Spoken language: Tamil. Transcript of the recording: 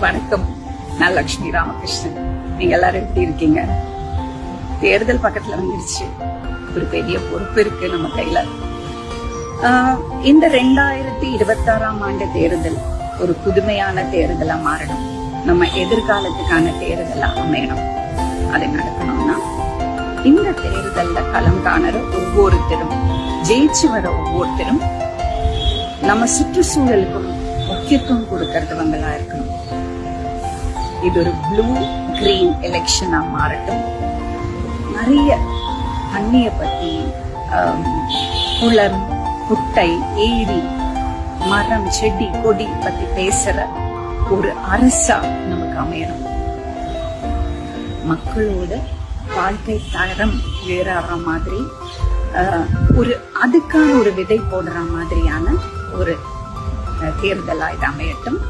வணக்கம். நான் லட்சுமி ராமகிருஷ்ணன். நீங்க எல்லாரும் எப்படி இருக்கீங்க? தேர்தல் பக்கத்துல வந்துருச்சு. ஒரு பெரிய பொறுப்பு இருக்கு நம்ம கையில. இந்த 2026ஆம் ஆண்டு தேர்தல் ஒரு புதுமையான தேர்தலா மாறணும். நம்ம எதிர்காலத்துக்கான தேர்தலா அமையணும். அது நடக்கணும்னா இந்த தேர்தல்ல களம் காணற ஒவ்வொருத்தரும், ஜெயிச்சு வர ஒவ்வொருத்தரும் நம்ம சுற்றுச்சூழலுக்கும் முக்கியத்துவம் கொடுக்கறவங்களா இருக்கணும். இது ஒரு ப்ளூ கிரீன் எலெக்ஷனா மாறட்டும். நிறைய தண்ணிய பத்தி, குளம், குட்டை, ஏரி, மரம், செடி, கொடி பத்தி பேசுற ஒரு அரசா நமக்கு அமையணும். மக்களோட வாழ்க்கை தரம் வேற மாதிரி அதுக்கான ஒரு விதை போடுற மாதிரியான ஒரு தேர்தலா இது அமையட்டும்.